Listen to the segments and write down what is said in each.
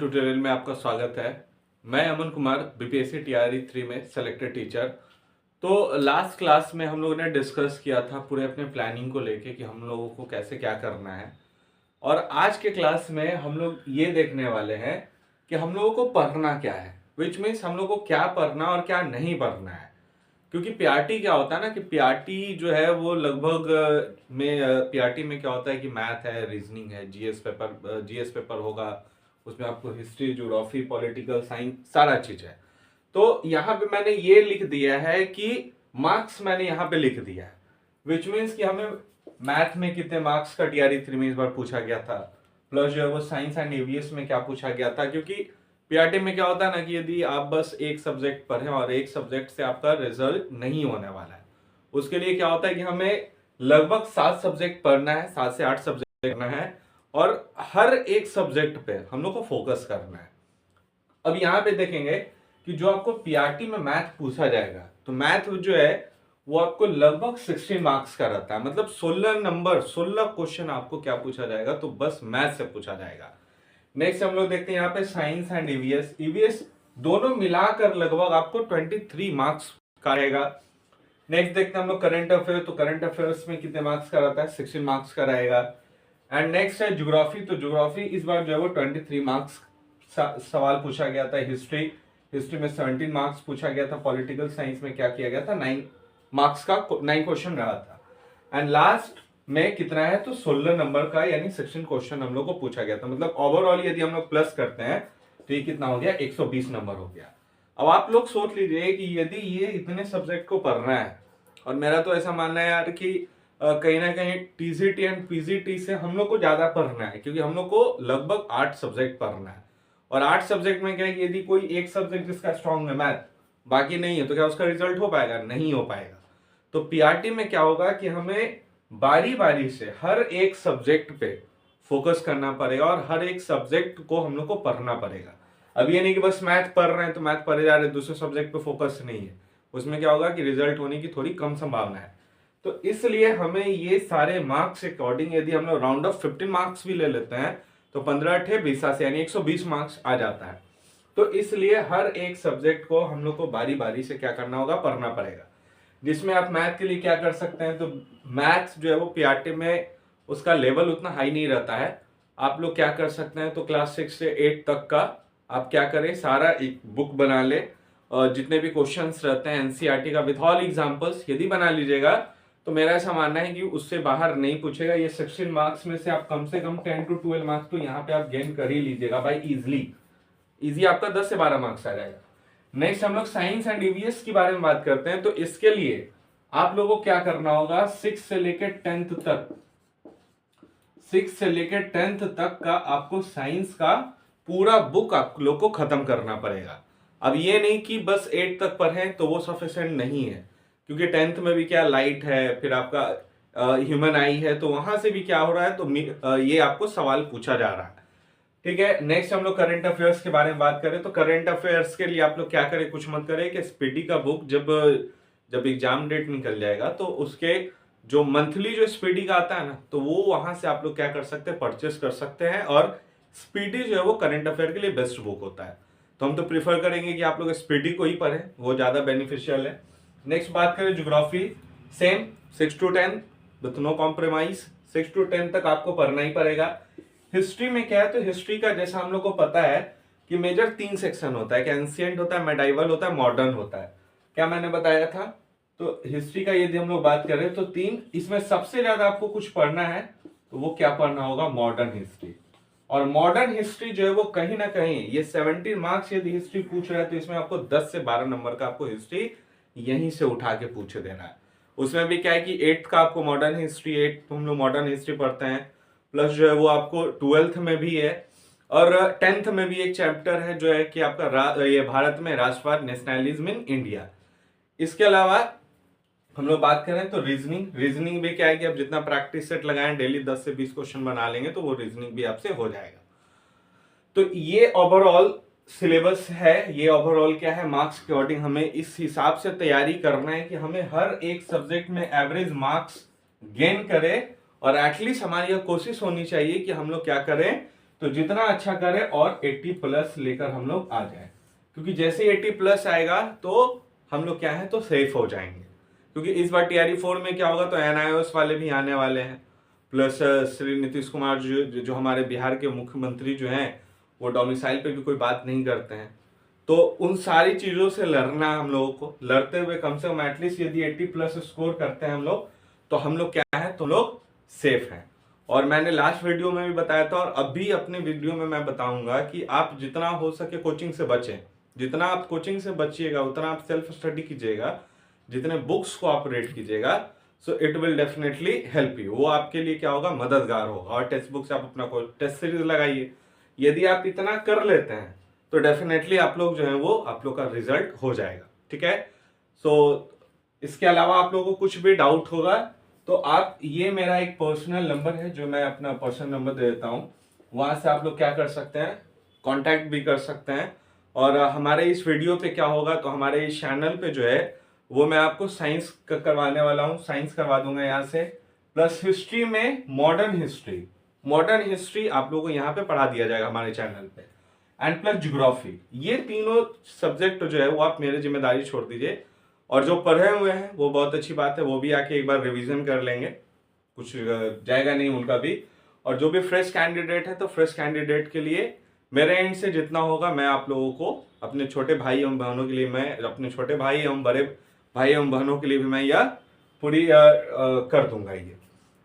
Tutorial में आपका स्वागत है। मैं अमन कुमार बीपीएससी टीआरई 3 में सेलेक्टेड टीचर। तो लास्ट क्लास में हम लोगों ने डिस्कस किया था पूरे अपने प्लानिंग को लेके कि हम लोगों को कैसे क्या करना है। और आज के क्लास में हम लोग ये देखने वाले हैं कि हम लोगों को पढ़ना क्या है, विच मीन्स हम लोग को क्या पढ़ना और क्या नहीं पढ़ना है। क्योंकि पीआरटी क्या होता है ना कि पीआरटी जो है वो लगभग पीआरटी में क्या होता है कि मैथ है, रीजनिंग है, जीएस पेपर होगा, उसमें आपको हिस्ट्री, ज्योग्राफी, पॉलिटिकल साइंस सारा चीज है। तो यहाँ पे मैंने ये लिख दिया है कि मार्क्स मैंने यहाँ पे लिख दिया है, विच मीन्स कि हमें मैथ में कितने मार्क्स का टीआरई 3 में इस बार पूछा गया था, प्लस जो है वो साइंस एंड ईवीएस में क्या पूछा गया था। क्योंकि पीआरटी में क्या होता है ना कि यदि आप बस एक सब्जेक्ट पढ़ें और एक सब्जेक्ट से आपका रिजल्ट नहीं होने वाला है, उसके लिए क्या होता है कि हमें लगभग 7 सब्जेक्ट पढ़ना है, 7 से 8 सब्जेक्ट पढ़ना है और हर एक सब्जेक्ट पे हम लोग को फोकस करना है। अब यहाँ पे देखेंगे कि जो आपको पीआरटी में मैथ पूछा जाएगा, तो मैथ जो है वो आपको लगभग 16 मार्क्स का रहता है, मतलब 16 क्वेश्चन आपको क्या पूछा जाएगा, तो बस मैथ से पूछा जाएगा। नेक्स्ट हम लोग देखते हैं यहाँ पे साइंस एंड ईवीएस। ईवीएस दोनों मिलाकर लगभग आपको 23 मार्क्स का रहेगा। नेक्स्ट देखते हैं हम लोग करंट अफेयर, तो करंट अफेयर्स में कितने मार्क्स का रहता है, 16 मार्क्स का रहेगा। एंड नेक्स्ट है ज्योग्राफी, तो ज्योग्राफी इस बार जो है वो 23 मार्क्स सवाल पूछा गया था। हिस्ट्री में 17 मार्क्स पूछा गया था। पॉलिटिकल साइंस में क्या किया गया था, 9 मार्क्स का 9 क्वेश्चन रहा था। एंड लास्ट में कितना है, तो 16 नंबर का यानी 16 क्वेश्चन हम लोग को पूछा गया था। मतलब ओवरऑल यदि हम लोग प्लस करते हैं तो ये कितना हो गया, 120 नंबर हो गया। अब आप लोग सोच लीजिए कि यदि ये इतने सब्जेक्ट को पढ़ना है, और मेरा तो ऐसा मानना है यार कि कहीं ना कहीं टीजीटी एंड पीजीटी से हम लोग को ज्यादा पढ़ना है, क्योंकि हम लोग को लगभग 8 सब्जेक्ट पढ़ना है। और 8 सब्जेक्ट में क्या है कि यदि कोई एक सब्जेक्ट जिसका स्ट्रांग है मैथ, बाकी नहीं है, तो क्या उसका रिजल्ट हो पाएगा, नहीं हो पाएगा। तो पीआरटी में क्या होगा कि हमें बारी बारी से हर एक सब्जेक्ट पे फोकस करना पड़ेगा और हर एक सब्जेक्ट को हम लोग को पढ़ना पड़ेगा। अब ये नहीं कि बस मैथ पढ़ रहे हैं तो मैथ पढ़े जा रहे हैं, दूसरे सब्जेक्ट पे फोकस नहीं है, उसमें क्या होगा कि रिजल्ट होने की थोड़ी कम संभावना है। तो इसलिए हमें ये सारे मार्क्स अकॉर्डिंग यदि हम लोग राउंड ऑफ 15 मार्क्स भी ले लेते हैं तो 15 अठे 20 यानी 120 मार्क्स आ जाता है। तो इसलिए हर एक सब्जेक्ट को हम लोग को बारी बारी से क्या करना होगा, पढ़ना पड़ेगा। जिसमें आप मैथ के लिए क्या कर सकते हैं, तो मैथ्स जो है वो पीआरटी में उसका लेवल उतना हाई नहीं रहता है। आप लोग क्या कर सकते हैं, तो क्लास 6 से 8 तक का आप क्या करें, सारा एक बुक बना ले, और जितने भी क्वेश्चंस रहते हैं एनसीईआरटी का विद ऑल एग्जांपल्स यदि बना लीजिएगा, तो मेरा ऐसा मानना है कि उससे बाहर नहीं पूछेगा। ये 16 मार्क्स में से आप कम से कम 10 to 12 मार्क्स तो यहाँ पे आप गेन कर ही लीजिएगा भाई, इजी आपका 10 से 12 मार्क्स आ जाएगा। नेक्स्ट हम लोग साइंस एंड ईवीएस के बारे में बात करते हैं। तो इसके लिए आप लोगों को क्या करना होगा, 6 से लेकर 10th तक का आपको साइंस का पूरा बुक आप लोग को खत्म करना पड़ेगा। अब ये नहीं कि बस 8 तक पढ़ें तो वो सफिशिएंट नहीं है, क्योंकि 10th में भी क्या लाइट है, फिर आपका ह्यूमन आई है, तो वहां से भी क्या हो रहा है, तो ये आपको सवाल पूछा जा रहा है। ठीक है। नेक्स्ट हम लोग करंट अफेयर्स के बारे में बात करें, तो करंट अफेयर्स के लिए आप लोग क्या करें, कुछ मत करें कि स्पीडी का बुक जब एग्जाम डेट निकल जाएगा तो उसके जो मंथली जो स्पीडी का आता है ना, तो वो वहां से आप लोग क्या कर सकते हैं, परचेस कर सकते हैं। और स्पीडी जो है वो करंट अफेयर के लिए बेस्ट बुक होता है, तो हम तो प्रीफर करेंगे कि आप लोग स्पीडी को ही पढ़ें, वो ज्यादा बेनिफिशियल है। नेक्स्ट बात करें geography, same 6 to 10 with no compromise, 6 to 10 तक आपको पढ़ना ही पड़ेगा। हिस्ट्री में क्या है, तो हिस्ट्री का जैसा हम लोग को पता है कि मेजर 3 सेक्शन होता है, कि एंशिएंट होता है, मेडाइवल होता है, मॉडर्न होता है। क्या मैंने बताया था, तो हिस्ट्री का यदि हम लोग बात करें तो 3, इसमें सबसे ज्यादा आपको कुछ पढ़ना है तो वो क्या पढ़ना होगा, मॉडर्न हिस्ट्री। और मॉडर्न हिस्ट्री जो है वो कहीं ना कहीं ये 17 मार्क्स यदि हिस्ट्री पूछ रहा है तो इसमें आपको 10 से 12 नंबर का आपको हिस्ट्री यहीं से उठा के पूछ देना है। उसमें भी क्या है कि 8th का आपको मॉडर्न हिस्ट्री, 8 हम लोग मॉडर्न हिस्ट्री पढ़ते हैं, प्लस जो है वो आपको 12th में भी है, और 10th में भी एक चैप्टर है जो है कि आपका ये भारत में राष्ट्रवाद, नेशनलिज्म इन इंडिया। इसके अलावा हम लोग बात करें तो रीजनिंग भी क्या है कि आप जितना प्रैक्टिस सेट लगाएं, डेली 10 से 20 क्वेश्चन बना लेंगे तो वो रीजनिंग भी आपसे हो जाएगा। तो ये ओवरऑल सिलेबस है, ये ओवरऑल क्या है, मार्क्स के अकॉर्डिंग हमें इस हिसाब से तैयारी करना है कि हमें हर एक सब्जेक्ट में एवरेज मार्क्स गेन करें, और एटलीस्ट हमारी यह कोशिश होनी चाहिए कि हम लोग क्या करें, तो जितना अच्छा करें और 80 प्लस लेकर हम लोग आ जाए, क्योंकि जैसे 80 प्लस आएगा तो हम लोग क्या है तो सेफ हो जाएंगे। क्योंकि इस बार टीआरई 4 में क्या होगा तो एनआईओएस वाले भी आने वाले हैं, प्लस श्री नीतीश कुमार जो हमारे बिहार के मुख्यमंत्री जो हैं वो डोमिसाइल पे भी कोई बात नहीं करते हैं। तो उन सारी चीज़ों से लड़ना हम लोगों को, लड़ते हुए कम से कम एटलीस्ट यदि 80 प्लस स्कोर करते हैं हम लोग, तो हम लोग क्या है तो लोग सेफ हैं। और मैंने लास्ट वीडियो में भी बताया था और अभी अपने वीडियो में मैं बताऊंगा कि आप जितना हो सके कोचिंग से बचें। जितना आप कोचिंग से बचिएगा उतना आप सेल्फ स्टडी कीजिएगा, जितने बुक्स को आप रीड कीजिएगा, so it will definitely help you. वो आपके लिए क्या होगा मददगार होगा। और टेक्स्ट बुक से आप अपना टेस्ट सीरीज लगाइए। यदि आप इतना कर लेते हैं तो डेफिनेटली आप लोग जो है वो आप लोग का रिजल्ट हो जाएगा। ठीक है। सो इसके अलावा आप लोगों को कुछ भी डाउट होगा तो आप, ये मेरा एक पर्सनल नंबर है जो मैं अपना पर्सनल नंबर दे देता हूँ, वहां से आप लोग क्या कर सकते हैं कांटेक्ट भी कर सकते हैं। और हमारे इस वीडियो पे क्या होगा तो हमारे इस चैनल पे जो है वो मैं आपको साइंस करवाने वाला हूँ, साइंस करवा दूंगा यहाँ से, प्लस हिस्ट्री में मॉडर्न हिस्ट्री आप लोगों को यहाँ पे पढ़ा दिया जाएगा हमारे चैनल पे, एंड प्लस ज्योग्राफी। ये तीनों सब्जेक्ट जो है वो आप मेरे जिम्मेदारी छोड़ दीजिए। और जो पढ़े हुए हैं वो बहुत अच्छी बात है, वो भी आके एक बार रिवीजन कर लेंगे, कुछ जाएगा नहीं उनका भी। और जो भी फ्रेश कैंडिडेट है तो फ्रेश कैंडिडेट के लिए मेरे एंड से जितना होगा मैं आप लोगों को, अपने छोटे भाई एवं बहनों के लिए, मैं अपने छोटे भाई एवं बड़े भाई एवं बहनों के लिए भी मैं यह पूरी कर दूंगा ये।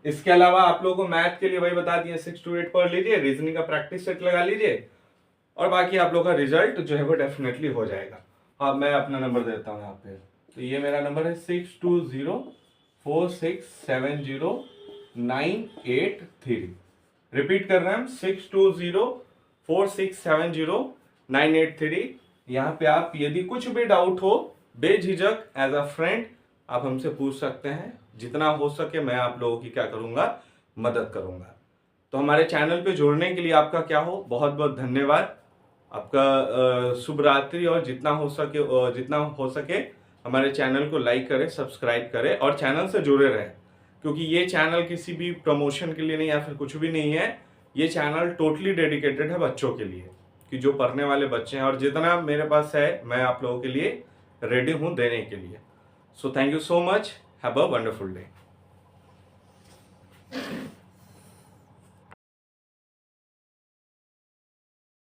इसके अलावा आप लोगों को मैथ के लिए वही बता दिए 6 to 8 पढ़ लीजिए, रीजनिंग का प्रैक्टिस सेट लगा लीजिए और बाकी आप लोग का रिजल्ट जो है वो डेफिनेटली हो जाएगा। हाँ, मैं अपना नंबर देता हूँ यहाँ पे, तो ये मेरा नंबर है 6204670983। रिपीट कर रहे हैं हम 6204670983। यहाँ पे आप यदि कुछ भी डाउट हो बेझिझक एज अ फ्रेंड आप हमसे पूछ सकते हैं। जितना हो सके मैं आप लोगों की क्या करूंगा मदद करूंगा। तो हमारे चैनल पे जुड़ने के लिए आपका क्या हो बहुत बहुत धन्यवाद। आपका शुभ रात्रि। और जितना हो सके हमारे चैनल को लाइक करें, सब्सक्राइब करें और चैनल से जुड़े रहें, क्योंकि ये चैनल किसी भी प्रमोशन के लिए नहीं या फिर कुछ भी नहीं है। ये चैनल टोटली डेडिकेटेड है बच्चों के लिए, कि जो पढ़ने वाले बच्चे हैं, और जितना मेरे पास है मैं आप लोगों के लिए रेडी हूं देने के लिए। So thank you so much, have a wonderful day.